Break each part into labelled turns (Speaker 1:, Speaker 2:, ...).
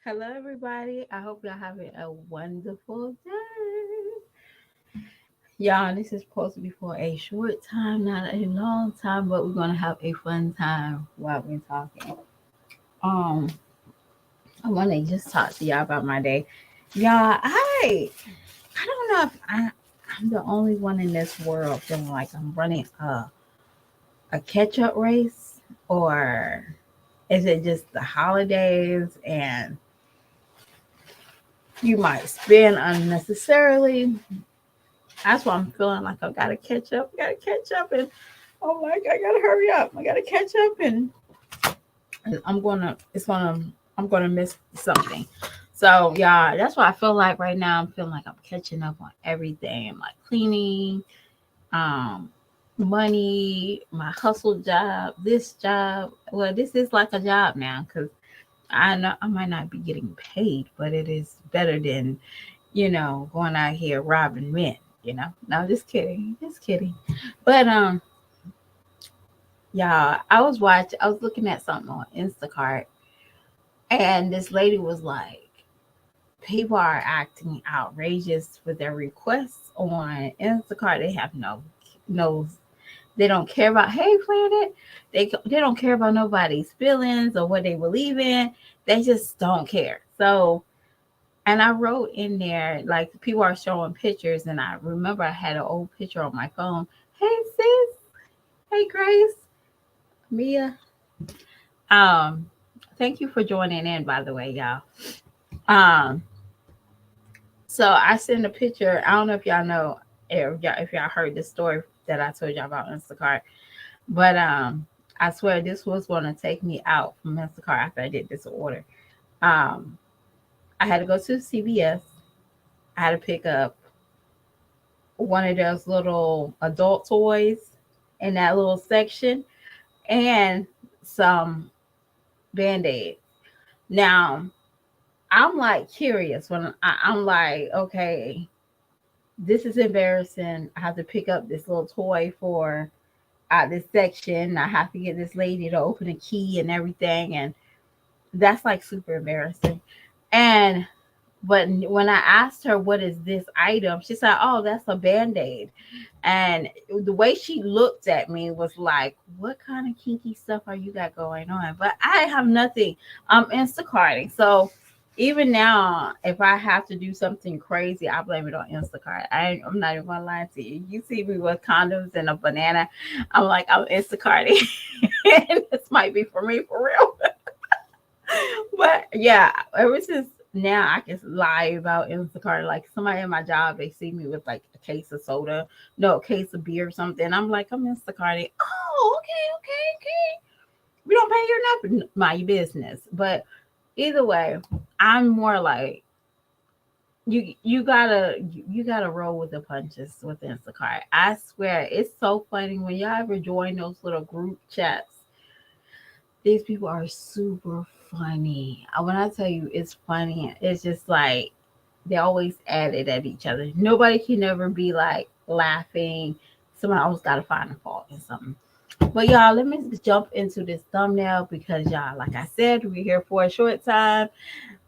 Speaker 1: Hello, everybody. I hope y'all having a wonderful day. Y'all, this is supposed to be for a short time, not a long time, but we're gonna have a fun time while we're talking. Um, I want to just talk to y'all about my day. Y'all, I don't know if I'm the only one in this world feeling like I'm running a catch up race, or is it just the holidays and you might spend unnecessarily. That's why I'm feeling like I gotta catch up. I gotta catch up, and oh my god, I gotta hurry up. I gotta catch up, and I'm gonna miss something. So yeah, that's why I feel like right now I'm feeling like I'm catching up on everything, like cleaning, um, money, my hustle job, this job. Well, this is like a job now because I know I might not be getting paid, but it is better than going out here robbing men. No, just kidding. Just kidding. But yeah, I was looking at something on Instacart, and this lady was like, people are acting outrageous with their requests on Instacart. They have no they don't care about Hey Planet. They don't care about nobody's feelings or what they believe in. They just don't care. So, and I wrote in there, like, people are showing pictures, and I remember I had an old picture on my phone. Hey sis, hey Grace, Mia. Um, Thank you for joining in, by the way, y'all. Um, so I sent a picture. I don't know if y'all know, if y'all heard the story that I told y'all about Instacart, but I swear this was going to take me out from Instacart after I did this order. Um, I had to go to CVS. I had to pick up one of those little adult toys in that little section and some band-aid. Now, I'm like curious when I'm like, okay, this is embarrassing. I have to pick up this little toy for this section. I have to get this lady to open a key and everything. And that's like super embarrassing. And but when I asked her what is this item, she said, "Oh, that's a band-aid." And the way she looked at me was like, "What kind of kinky stuff are you got going on?" But I have nothing. I'm Instacarting, so even now, if I have to do something crazy, I blame it on Instacart. I'm not even gonna lie to you. You see me with condoms and a banana, I'm like, I'm Instacarting, and this might be for me for real. But yeah, ever since now I can lie about Instacart. Like somebody at my job, they see me with like a case of soda, no, a case of beer or something. I'm like, I'm Instacarting. Oh, okay. We don't pay you nothing, my business. But either way, I'm more like you gotta roll with the punches with Instacart. I swear it's so funny when y'all ever join those little group chats. These people are super funny. When I tell you it's funny, it's just like they always add it at each other. Nobody can ever be like laughing. Someone always got to find a fault in something. But y'all, let me jump into this thumbnail because y'all, like I said, we're here for a short time,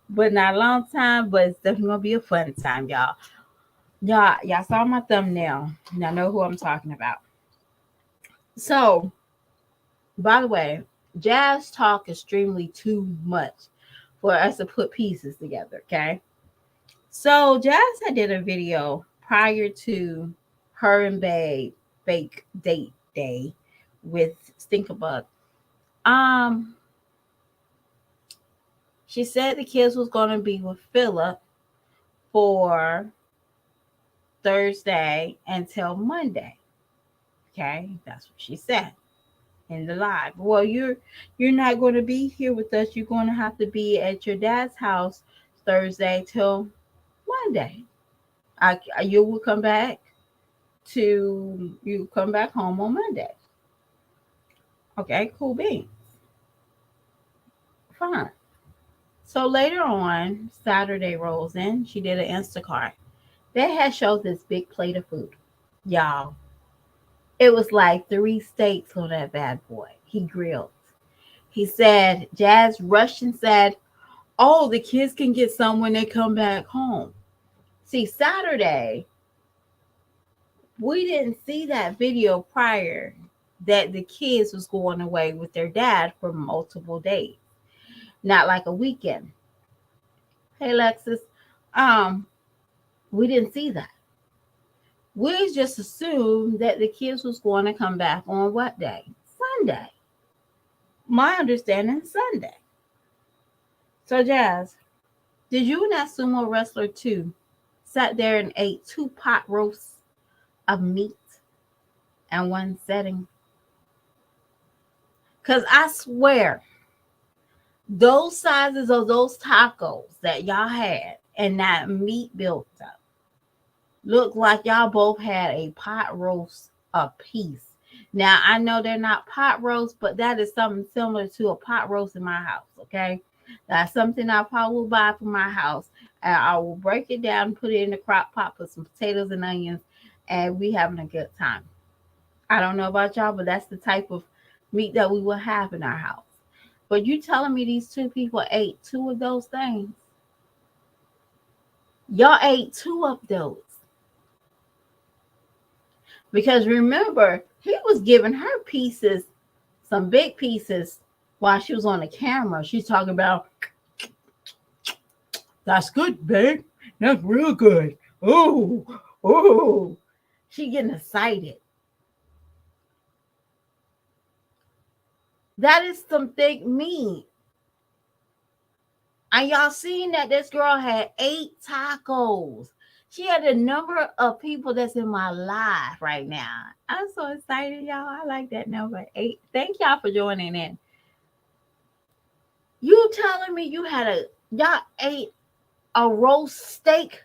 Speaker 1: but not a long time. But it's definitely gonna be a fun time, y'all. Y'all saw my thumbnail. Y'all know who I'm talking about. So, by the way, Jazz talk extremely too much for us to put pieces together. Okay. So Jazz had did a video prior to her and Babe fake date day with Stinkerbug. Um, she said the kids was gonna be with Philip for Thursday until Monday. Okay, that's what she said in the live. Well, you're not gonna be here with us. You're gonna have to be at your dad's house Thursday till Monday. You will come back you come back home on Monday. Okay, cool beans. Fine. So later on, Saturday rolls in. She did an Instacart. They had showed this big plate of food. Y'all, it was like 3 steaks on that bad boy. He grilled. He said, Jazz rushed and said, Oh, the kids can get some when they come back home. See, Saturday, we didn't see that video prior that the kids was going away with their dad for multiple days, not like a weekend. Hey, Lexus, um, we didn't see that. We just assumed that the kids was going to come back on what day? Sunday. My understanding, Sunday. So, Jazz, did you and that sumo wrestler too sat there and ate 2 pot roasts of meat in one setting? Because I swear, those sizes of those tacos that y'all had and that meat built up looked like y'all both had a pot roast apiece. Now, I know they're not pot roast, but that is something similar to a pot roast in my house, okay? That's something I probably will buy for my house. And I will break it down, put it in the crock pot, put some potatoes and onions, and we having a good time. I don't know about y'all, but that's the type of meat that we will have in our house. But you telling me these two people ate 2 of those things? Y'all ate 2 of those. Because remember, he was giving her pieces, some big pieces, while she was on the camera. She's talking about, that's good, babe. That's real good. Oh, oh. She getting excited. That is some thick meat. And y'all seen that this girl had 8 tacos. She had a number of people that's in my life right now. I'm so excited, y'all. I like that number 8. Thank y'all for joining in. You telling me y'all ate a roast steak?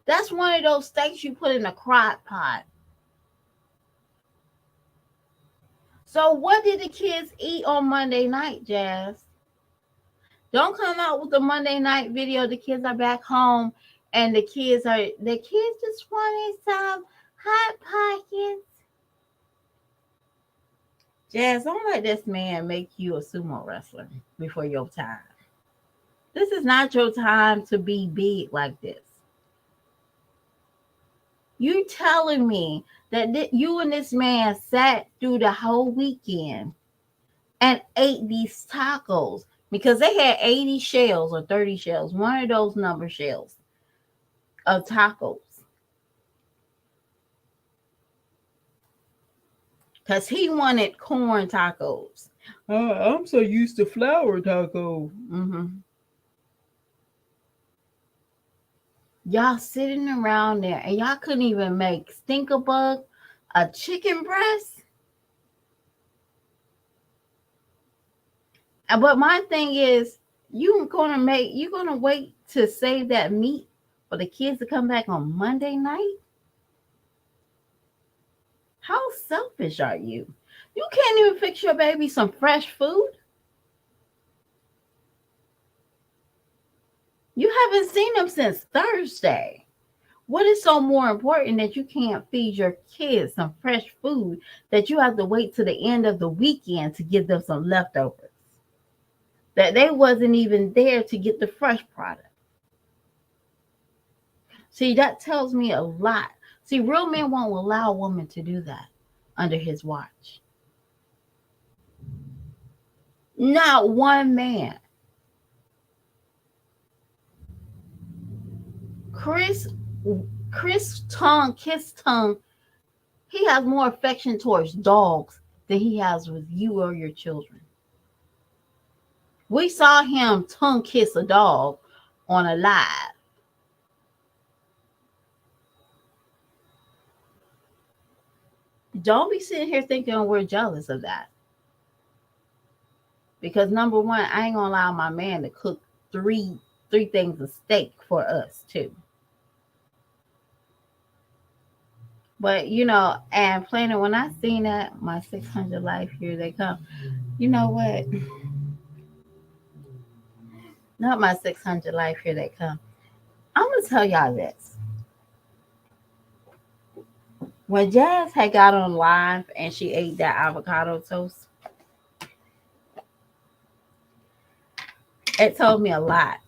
Speaker 1: That's one of those steaks you put in a crock pot. So what did the kids eat on Monday night, Jazz? Don't come out with the Monday night video. The kids are back home and the kids just wanted some hot pockets. Jazz, don't let this man make you a sumo wrestler before your time. This is not your time to be big like this. You telling me that you and this man sat through the whole weekend and ate these tacos because they had 80 shells or 30 shells, one of those number shells of tacos. Because he wanted corn tacos. I'm so used to flour taco. Y'all sitting around there and y'all couldn't even make Stinkabug a chicken breast. But my thing is, you're gonna wait to save that meat for the kids to come back on Monday night? How selfish are you? You can't even fix your baby some fresh food. You haven't seen them since Thursday. What is so more important that you can't feed your kids some fresh food that you have to wait to the end of the weekend to give them some leftovers? That they wasn't even there to get the fresh product. See, that tells me a lot. See, real men won't allow a woman to do that under his watch. Not one man. Chris Tongue, he has more affection towards dogs than he has with you or your children. We saw him tongue kiss a dog on a live. Don't be sitting here thinking we're jealous of that. Because number one, I ain't gonna allow my man to cook three things of steak for us too. But and planning when I seen that, my 600 life, here they come. You know what? Not my 600 life, here they come. I'm gonna tell y'all this. When Jazz had got on live and she ate that avocado toast, It told me a lot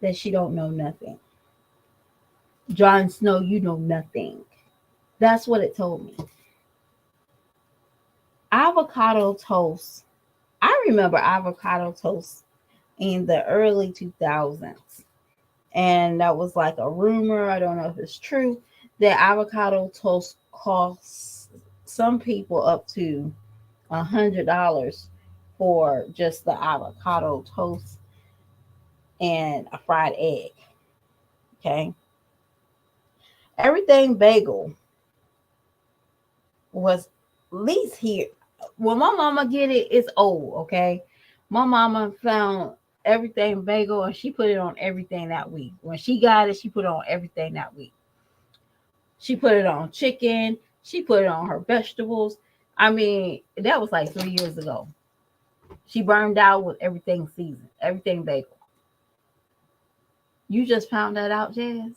Speaker 1: that she don't know nothing. Jon Snow, you know nothing. That's what it told me. Avocado toast. I remember avocado toast in the early 2000s. And that was like a rumor. I don't know if it's true that avocado toast costs some people up to $100 for just the avocado toast and a fried egg. Okay. Everything bagel was at least here. When my mama get it, it's old. Okay. My mama found everything bagel and she put it on everything that week. When she got it, she put it on everything that week. She put it on chicken. She put it on her vegetables. I mean, that was like 3 years ago. She burned out with everything seasoned, everything bagel. You just found that out, Jazz?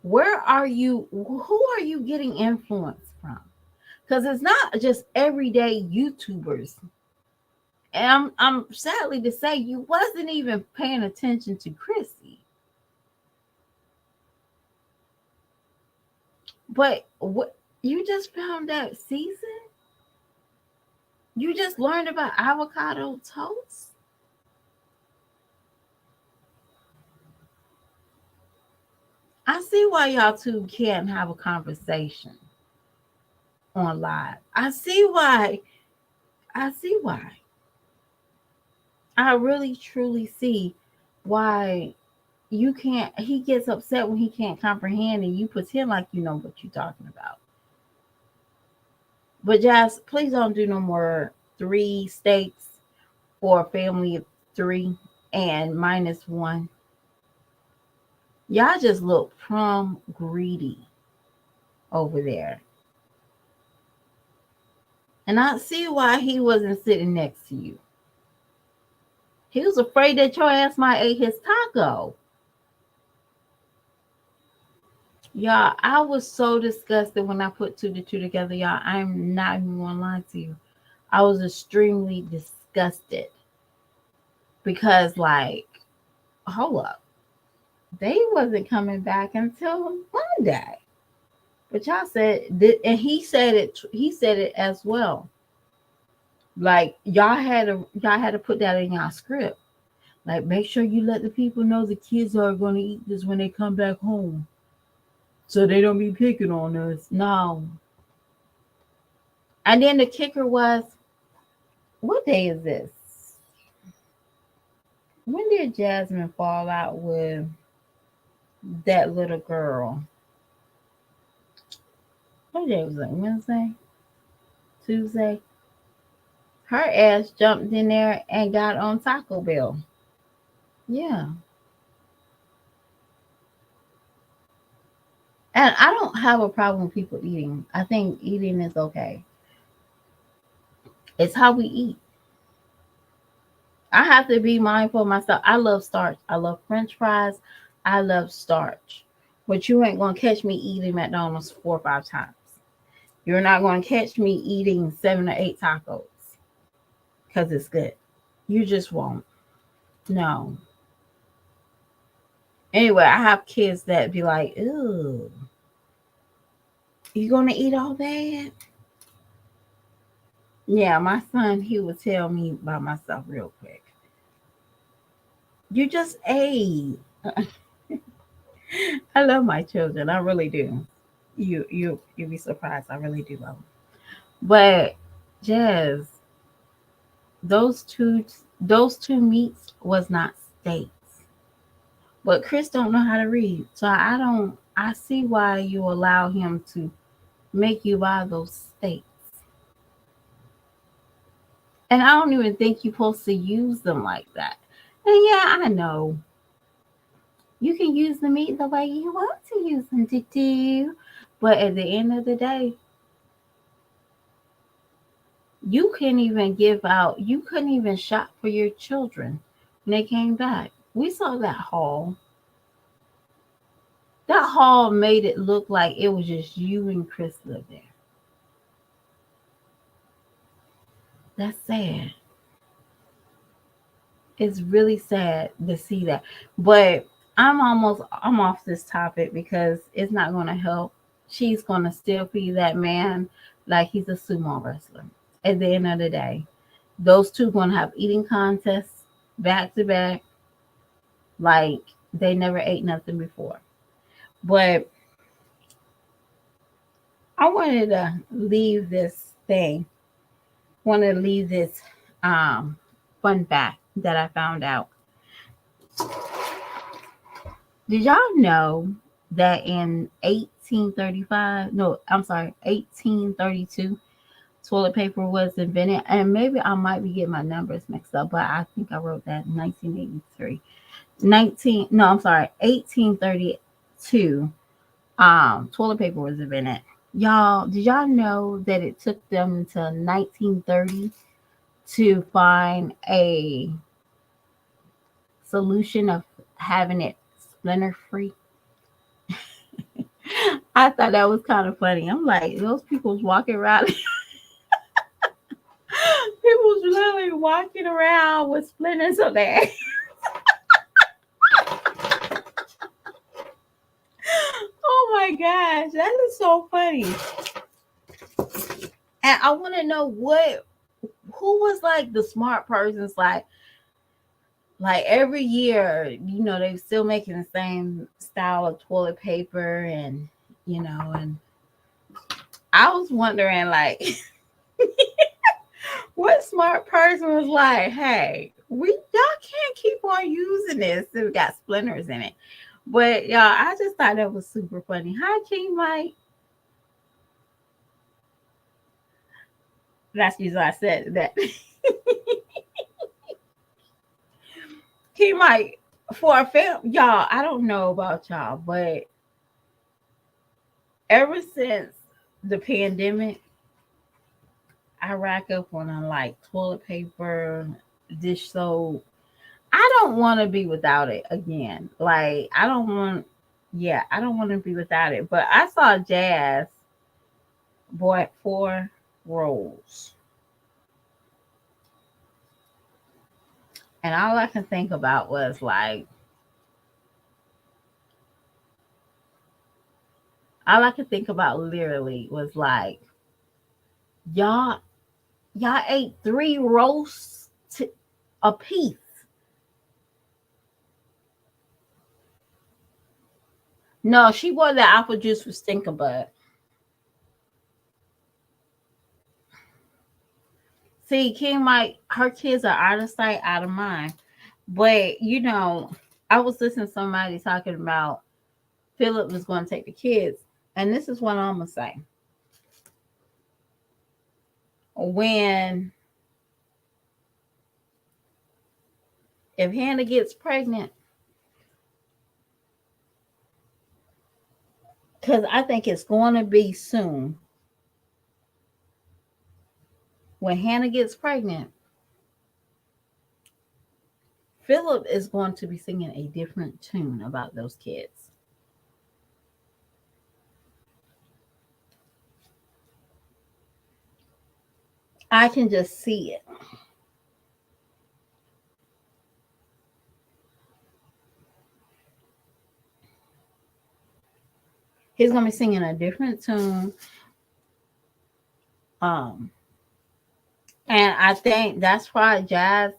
Speaker 1: Where are you? Who are you getting influence from? Because it's not just everyday YouTubers. And I'm sadly to say you wasn't even paying attention to Chrissy. But what you just found that season? You just learned about avocado toast? I see why y'all two can't have a conversation on live. I see why. I see why. I really truly see why you can't. He gets upset when he can't comprehend and you pretend like you know what you're talking about. But Jazz, please don't do no more three steaks for a family of three and minus one. Y'all just look plumb greedy over there. And I see why he wasn't sitting next to you. He was afraid that your ass might eat his taco. Y'all, I was so disgusted when I put two to two together, y'all. I'm not even gonna lie to you. I was extremely disgusted because, like, hold up, they wasn't coming back until Monday. But y'all said, and he said it. He said it as well. Like y'all had to put that in y'all script. Like, make sure you let the people know the kids are going to eat this when they come back home, so they don't be picking on us. No. And then the kicker was, what day is this? When did Jasmine fall out with that little girl? What day was it? Wednesday? Tuesday? Her ass jumped in there and got on Taco Bell. Yeah. And I don't have a problem with people eating. I think eating is okay. It's how we eat. I have to be mindful of myself. I love starch. I love French fries. I love starch. But you ain't gonna catch me eating McDonald's 4 or 5 times. You're not gonna catch me eating 7 or 8 tacos because it's good. You just won't. No. Anyway, I have kids that be like, "Ew, you gonna eat all that?" Yeah, my son, he would tell me by myself real quick. You just ate. I love my children. I really do. You'd be surprised. I really do love them. But Jazz, those two meats was not steaks. But Chris don't know how to read, so I don't. I see why you allow him to make you buy those steaks. And I don't even think you're supposed to use them like that. And yeah, I know you can use the meat the way you want to use them to do. But at the end of the day, you can't even give out, you couldn't even shop for your children when they came back. We saw that haul. That haul made it look like it was just you and Chris lived there. That's sad. It's really sad to see that. But I'm off this topic because it's not going to help. She's going to still feed that man like he's a sumo wrestler. At the end of the day, those two going to have eating contests back to back, like they never ate nothing before. But I wanted to leave this thing. Want to leave this um, fun fact that I found out. Did y'all know that in 1835, no, I'm sorry, 1832, toilet paper was invented? And maybe I might be getting my numbers mixed up, but I think I wrote that in 1983. 19, no, I'm sorry, 1832, toilet paper was invented. Y'all, did y'all know that it took them until 1930 to find a solution of having it splinter free? I thought that was kind of funny. I'm like, those people's walking around. People's literally walking around with splinters on their. Oh my gosh, that is so funny. And I want to know who was like the smart persons, like every year, they still making the same style of toilet paper, and I was wondering, like, what smart person was like, hey, y'all can't keep on using this if it got splinters in it. But y'all, I just thought that was super funny. Hi, King Mike. That's usually I said that. King Mike, for a film, y'all, I don't know about y'all, but ever since the pandemic, I rack up on like toilet paper, dish soap. I don't want to be without it again. Like I don't want to be without it. But I saw Jazz bought 4 rolls, and all I can think about was like, all I could think about literally was like, y'all, y'all ate 3 roasts a piece. No, she bought the apple juice with stinker bud. See, King Mike, her kids are out of sight, out of mind. But I was listening to somebody talking about Philip was going to take the kids, and this is what I'm gonna say. When if Hannah gets pregnant, because I think it's going to be soon. When Hannah gets pregnant, Philip is going to be singing a different tune about those kids. I can just see it. He's gonna be singing a different tune. Um, and I think that's why Jazz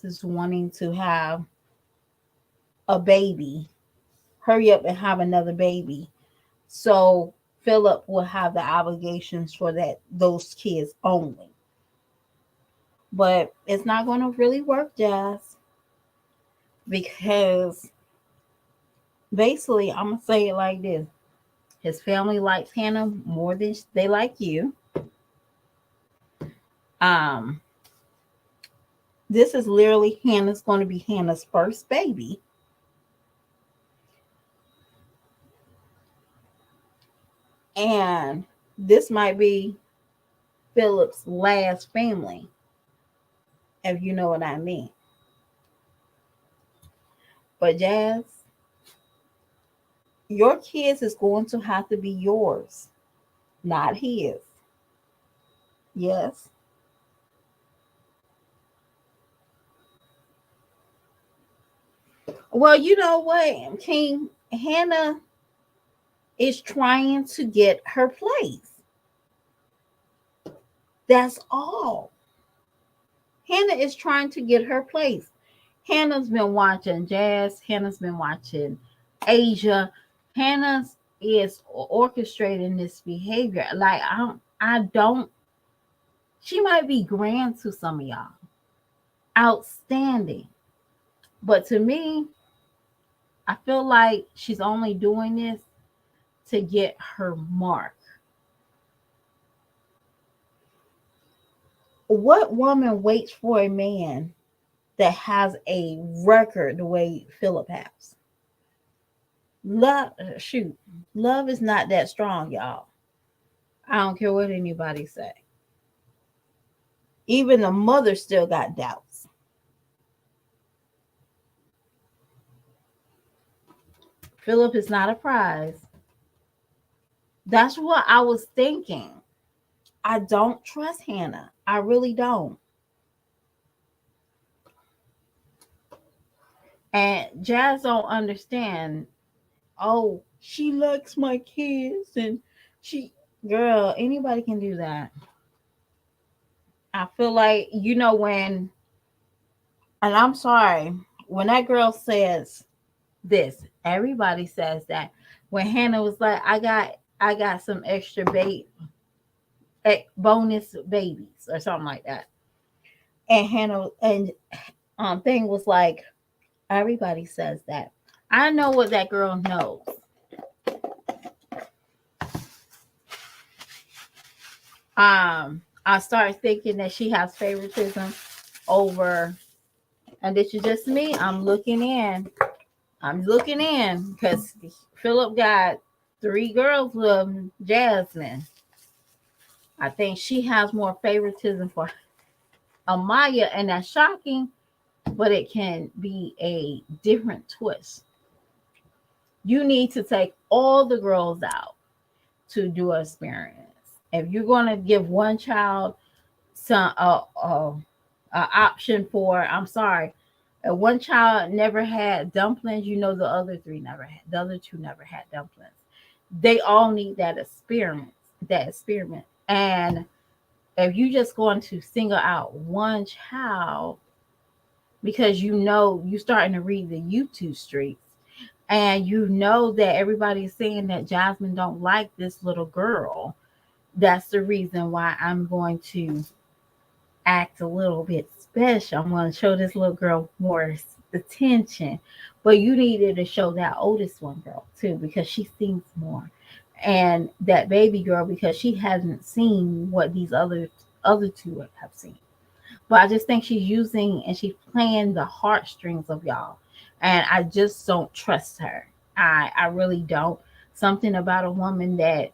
Speaker 1: is wanting to have a baby. Hurry up and have another baby. So Philip will have the obligations for those kids only. But it's not gonna really work, Jazz, because basically I'm gonna say it like this. His family likes Hannah more than they like you. Um, this is literally going to be Hannah's first baby. And this might be Philip's last family, if you know what I mean. But Jazz, your kids is going to have to be yours, not his. Yes. Well, you know what, King? Hannah is trying to get her place. That's all. Hannah is trying to get her place. Hannah's been watching Jazz. Hannah's been watching Asia. Hannah is orchestrating this behavior. Like I don't. She might be grand to some of y'all, outstanding, but to me, I feel like she's only doing this to get her mark. What woman waits for a man that has a record the way Philip has? Love, shoot, love is not that strong, y'all. I don't care what anybody say. Even the mother still got doubts. Philip is not a prize. That's what I was thinking. I don't trust Hannah. I really don't. And Jazz don't understand. Oh, she likes my kids and she girl, anybody can do that. I feel like when, and I'm sorry, when that girl says this, everybody says that. When Hannah was like, I got some extra bonus babies or something like that. And Hannah and thing was like, everybody says that. I know what that girl knows. I started thinking that she has favoritism over, and this is just me. I'm looking in. Because Philip got three girls with Jasmine. I think she has more favoritism for Amaya, and that's shocking, but it can be a different twist. You need to take all the girls out to do an experience. If you're going to give one child some option for, I'm sorry, if one child never had dumplings, the other three never had, the other two never had dumplings. They all need that experiment. And if you just going to single out one child because you starting to read the YouTube streets, and that everybody's saying that Jasmine don't like this little girl, that's the reason why I'm going to act a little bit special. I'm going to show this little girl more attention. But you needed to show that oldest one girl too, because she sings more. And that baby girl, because she hasn't seen what these other two have seen. But I just think she's using and she's playing the heartstrings of y'all. And I just don't trust her. I really don't. Something about a woman that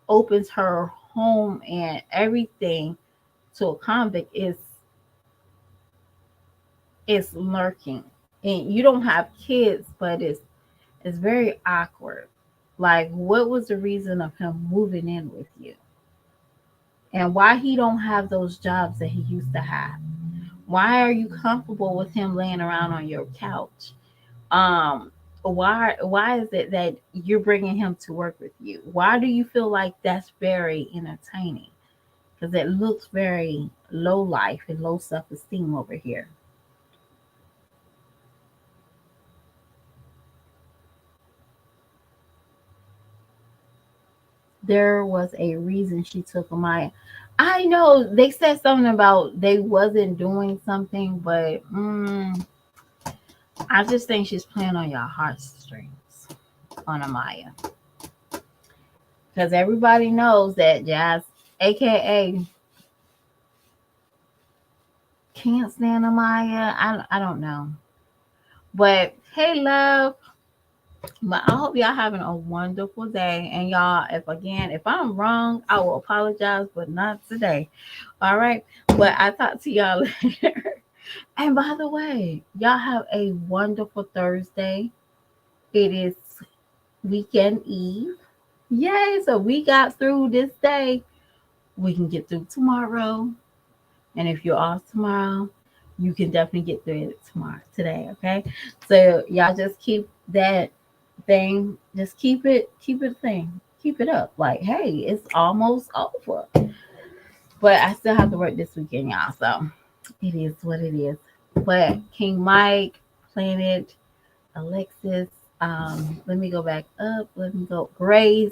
Speaker 1: opens her home and everything to a convict is lurking. And you don't have kids, but it's very awkward. Like, what was the reason of him moving in with you? And why he don't have those jobs that he used to have? Why are you comfortable with him laying around on your couch? Why is it that you're bringing him to work with you? Why do you feel like that's very entertaining? Because it looks very low life and low self-esteem over here. There was a reason she took Amaya. I know they said something about they wasn't doing something, but I just think she's playing on your heartstrings on Amaya. Because everybody knows that Jazz, aka, can't stand Amaya. I don't know. But hey, love. But I hope y'all having a wonderful day. And y'all, if I'm wrong, I will apologize, but not today. All right. But I talk to y'all later. And by the way, y'all have a wonderful Thursday. It is weekend eve. Yay. So we got through this day. We can get through tomorrow. And if you're off tomorrow, you can definitely get through it today. Okay. So y'all just keep that thing, just keep it thing. Keep it up. Like, hey, it's almost over. But I still have to work this weekend, y'all. So it is what it is. But King Mike, Planet, Alexis, let me go back up. Let me go. Grace.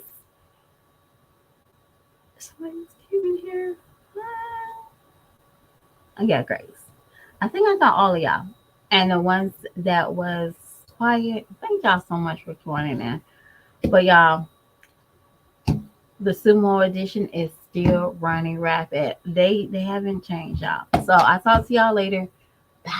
Speaker 1: Somebody's came in here. Yeah, Grace. I think I got all of y'all. And the ones that was quiet, thank y'all so much for joining in. But y'all, the sumo edition is still running rapid. They haven't changed, y'all. So I'll talk to y'all later. Bye.